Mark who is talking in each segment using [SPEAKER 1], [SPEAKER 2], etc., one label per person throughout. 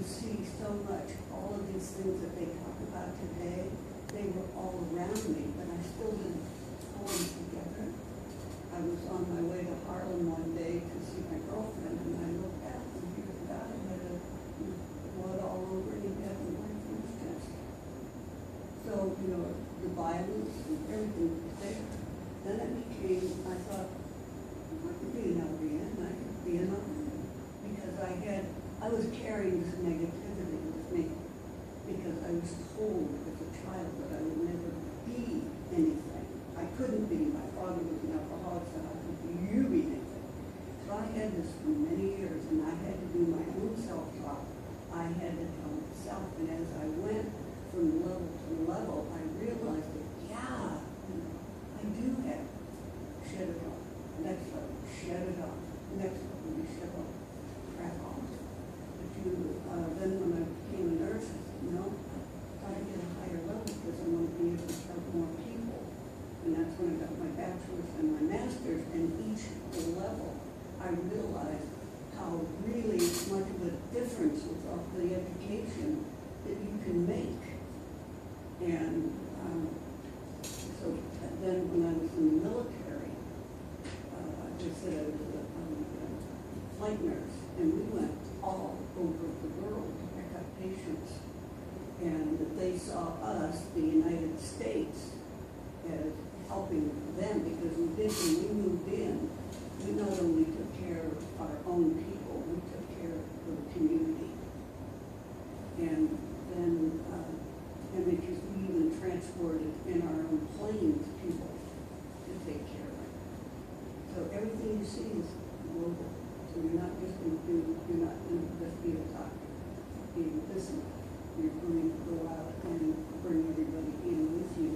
[SPEAKER 1] you see so much, all of these things that they talk about today, they were all around me, but I still didn't pull them together. I was on my way to Harlem one day to see my girlfriend, and I looked out, and here's a guy who had blood all over, and he had a knife in his chest. So, you know, the violence and everything was there. Then it became, I thought, I could be an LVN, I could be an LVN, because I was carrying this negativity with me, because I was told as a child that I would never be anything. I couldn't be. My father was an alcoholic, so how could you be anything? So I had this for many years, and I had to do my own self-talk. I had to tell myself, and as I went from level to level, I realized that, yeah, you know, I do have shed it off. Next level, shed it off. Next level, you shed off. Crap off. But then when I became a nurse, I said, no, I've got to get a higher level because I want to be able to help more people. And that's when I got my bachelor's and my master's, and each level, I realized how really much of a difference with all the education that you can make. And so then when I was in the military, I said I was a flight nurse, and we went all over the world to pick up patients. And they saw us, the United States, as helping them, because when we moved in, we not only took care of our own people, we took care of the community. And then, and because we even transported in our own planes people to take care of it. So everything you see is global. So you're not just going to just be a doctor, be a listener. You're going to go out and bring everybody in with you.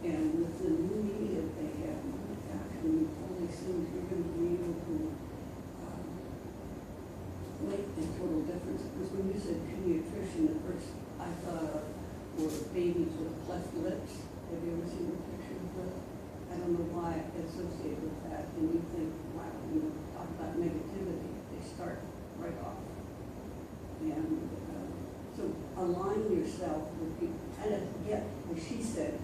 [SPEAKER 1] And with the new media they have, actually, all these things, you're going to be able to make a total difference. Because when you said pediatrician, at first I thought were babies with cleft lips. Have you ever seen a picture of that? I don't know why I associate with that. And you think, wow, you know, talk about negativity. They start right off. And so align yourself with people. And yet, as she said,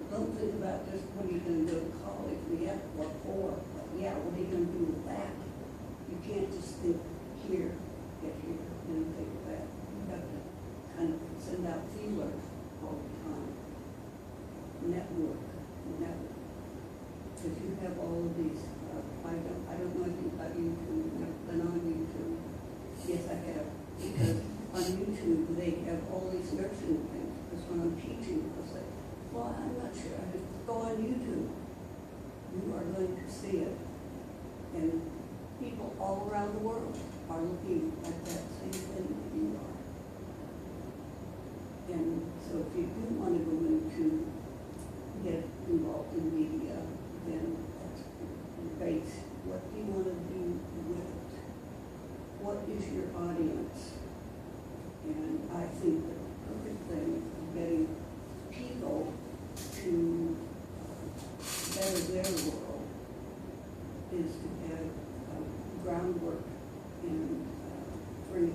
[SPEAKER 1] don't think about just what are you going to do at college. Yeah, what for? Yeah, what are you going to do with that? You can't just think here, get here, and think of that. You have to kind of send out feelers all the time. Network. Because you have all of these, I don't know anything about YouTube. I've never been on YouTube. Yes, I have. Because on YouTube, they have all these nursing things. Because when I'm teaching, I'll say, well, I'm not sure. I just go on YouTube. You are going to see it. And people all around the world are looking at that same thing that you are. And so if you do want to go into get involved in media, then that's great. What do you want to do with it? What is your audience? And I think the perfect thing of getting people to better their world is to have groundwork and bring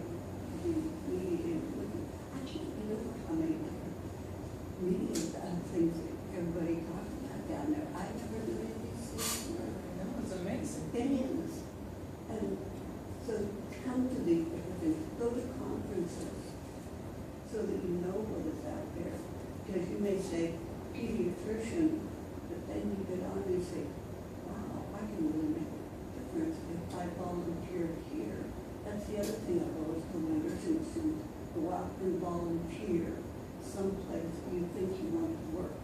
[SPEAKER 1] the media in with it. I can't believe how many different media things that everybody talks about down there. I never knew any of these things.
[SPEAKER 2] No, it's amazing.
[SPEAKER 1] It is. And so come to these different things. Go to conferences so that you know what is out there. Because you may say, pediatrician, but then you get on and you say, wow, I can really make a difference if I volunteer here. That's the other thing I've always told my nursing students, go out and volunteer someplace you think you want to work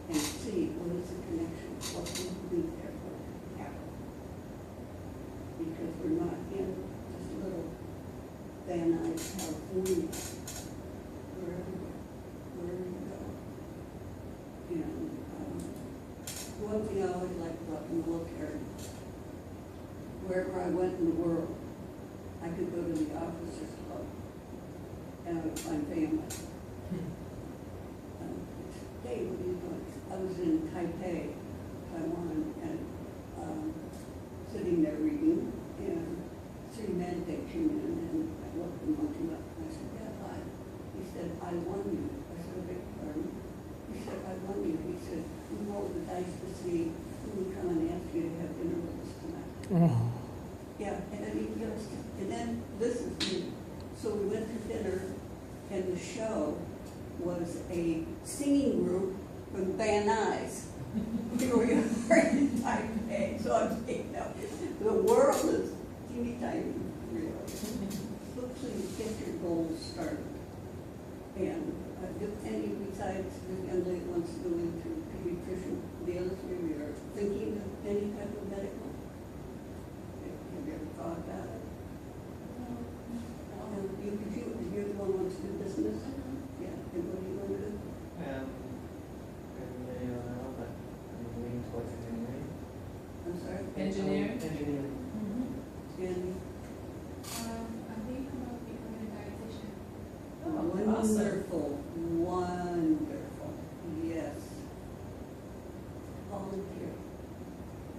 [SPEAKER 1] and see what is the connection, what can you do there for happen. Because we're not in this little Van Nuys, California. We're everywhere. Wherever you go. And one thing I always liked about the military, wherever I went in the world, I could go to the officers club and I would find family. Hey, what are you doing? I was in Taipei, Taiwan, and sitting there reading, and three men that came in, and I looked him up, and I said, yeah, hi. He said, I won you. I said, I beg your pardon? He said, I won you. He said, we roll the dice to see who would come and ask you to have dinner with us tonight.
[SPEAKER 2] Oh.
[SPEAKER 1] Yeah, and I mean, and then this is me. So we went to dinner, and the show was a singing group from Van Nuys. We were in Taipei, so I'm saying, no, the world is teeny tiny, really. So please get your goals started. And any besides the young lady wants to go into pediatrician, the other three we are thinking of any type of medical. Have you ever thought about it? You're the one who wants to do business? Yeah, and what do you want to do?
[SPEAKER 3] Leaning towards engineering.
[SPEAKER 1] I'm sorry?
[SPEAKER 4] Engineering?
[SPEAKER 3] Engineering.
[SPEAKER 1] And
[SPEAKER 5] I think about becoming a dietitian.
[SPEAKER 1] wonderful, wonderful, yes. Volunteer.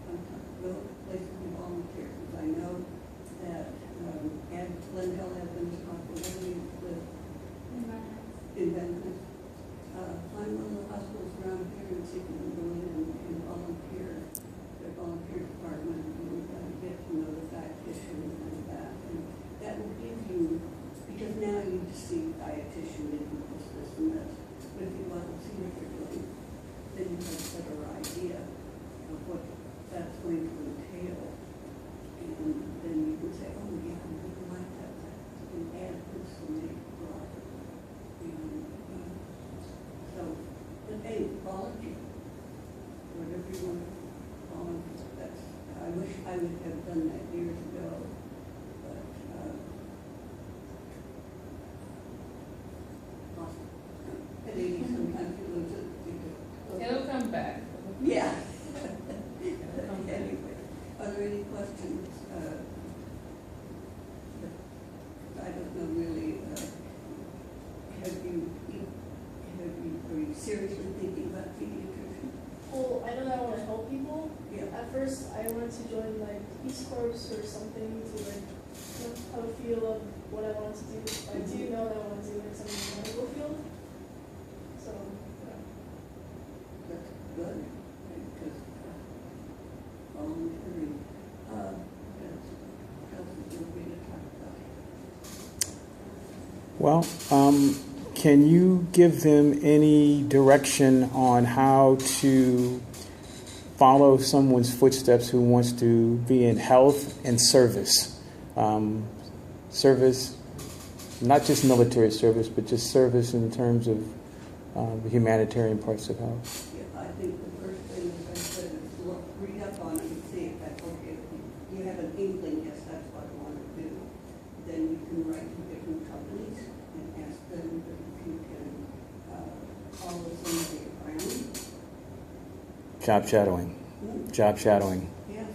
[SPEAKER 1] Sometimes go to places and volunteer, because I know that Glendale Adventist Hospital, with inventors. Find one of the hospitals around here and see if you can go in and volunteer. Their volunteer department, and get to know the dietitian and that. And that will give you, because now you just see dietitian and this and this. But if you want to see what they're doing, then you have a better idea of what that's going to entail. And then you can say, oh yeah, I really like that. You can add this and make it broader. So, but hey, volunteer. Whatever you want to volunteer. That's, I wish I would have done that years ago. But awesome. At 80, sometimes you lose it.
[SPEAKER 4] It'll come back.
[SPEAKER 1] Yeah.
[SPEAKER 4] It'll come back.
[SPEAKER 1] Anyway, are there any questions? I don't know really. Are you seriously thinking about pediatrician?
[SPEAKER 6] Well, I know that I want to help people.
[SPEAKER 1] Yeah.
[SPEAKER 6] At first, I wanted to join like Peace Corps or something to like have a feel of what I wanted to do. I do know that I want to do like something in the medical field. So, yeah.
[SPEAKER 1] That's good, because volunteering, that's a good way to talk about it.
[SPEAKER 2] Well, can you give them any direction on how to follow someone's footsteps who wants to be in health and service? Service, not just military service, but just service in terms of the humanitarian parts of health.
[SPEAKER 1] Yeah, I think the first thing, as I said, is look, read up on it and see if that's okay. If you have an inkling, yes, that's what I want to do. Then you can write to different companies and ask them if you can follow somebody around.
[SPEAKER 2] Job shadowing. Job shadowing.
[SPEAKER 1] Yes.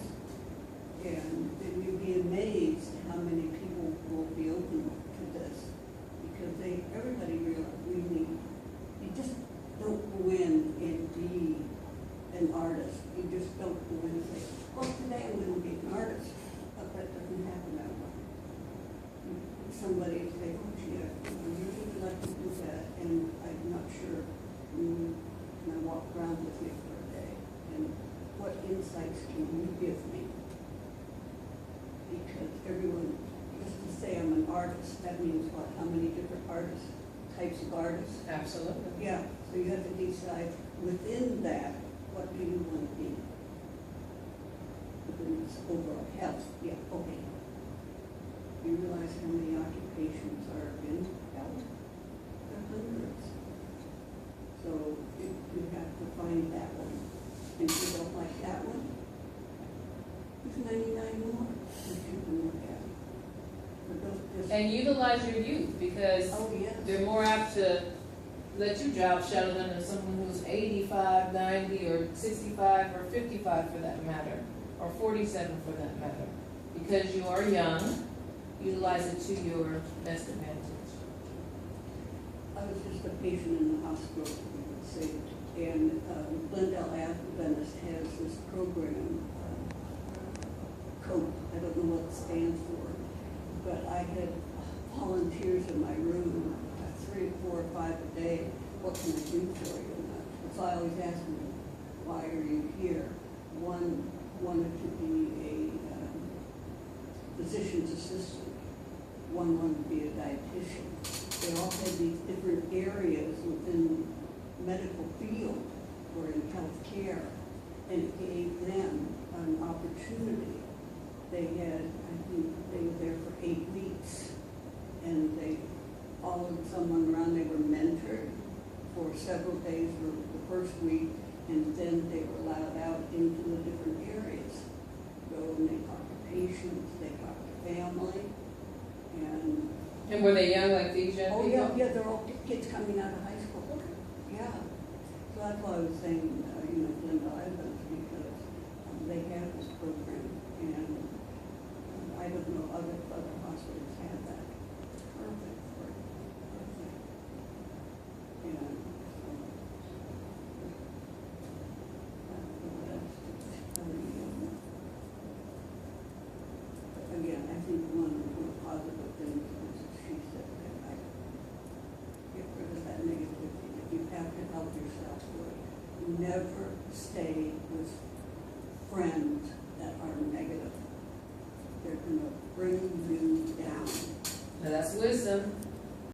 [SPEAKER 1] And then you'd be amazed how many people will be open to this, because everybody really, you just don't go in and be an artist. You just don't go in and say, well, today I'm going to be an artist. But that doesn't happen that way. Somebody say, oh, gee, I really like to do that, and I'm not sure. And I walk around with me for a day. And what insights can you give me? Because everyone, just to say I'm an artist, that means what? How many different artists, types of artists?
[SPEAKER 4] Absolutely.
[SPEAKER 1] Yeah, so you have to decide within that, what do you want to be? Within this overall health, yeah, okay. You realize how many occupations are in health? There are hundreds. So you have to find that one. And if you don't like that one, there's 99 more that you can look at. But don't just,
[SPEAKER 4] And utilize your youth, because
[SPEAKER 1] oh, yes.
[SPEAKER 4] they're more apt to let you job shadow them than someone who's 85, 90, or 65, or 55 for that matter, or 47 for that matter. Because you are young, utilize it to your best advantage.
[SPEAKER 1] I was just a patient in the hospital, you would say, and Glendale Adventist has this program, COPE, I don't know what it stands for, but I had volunteers in my room, 3, 4, 5 a day. What can I do for you? And so I always ask them, why are you here? One wanted to be a physician's assistant. One wanted to be a dietitian. They all had these different areas within medical field or in healthcare, and it gave them an opportunity. They had, I think, they were there for 8 weeks, and they followed someone around. They were mentored for several days for the first week, and then they were allowed out into the different areas. Go and they talk to patients, they talk to family,
[SPEAKER 4] And were they young like these young
[SPEAKER 1] oh
[SPEAKER 4] people?
[SPEAKER 1] yeah, they're all kids coming out of high school. Yeah. So that's why I was saying, Linda Evans, because they have this program, and I don't know, other hospitals have that. Perfect. And so, but again, I think one of the positive things is that she said that I get rid of that negativity. If you have to help yourself, never stay with friends that are negative. They're going to bring you down.
[SPEAKER 4] Now that's wisdom.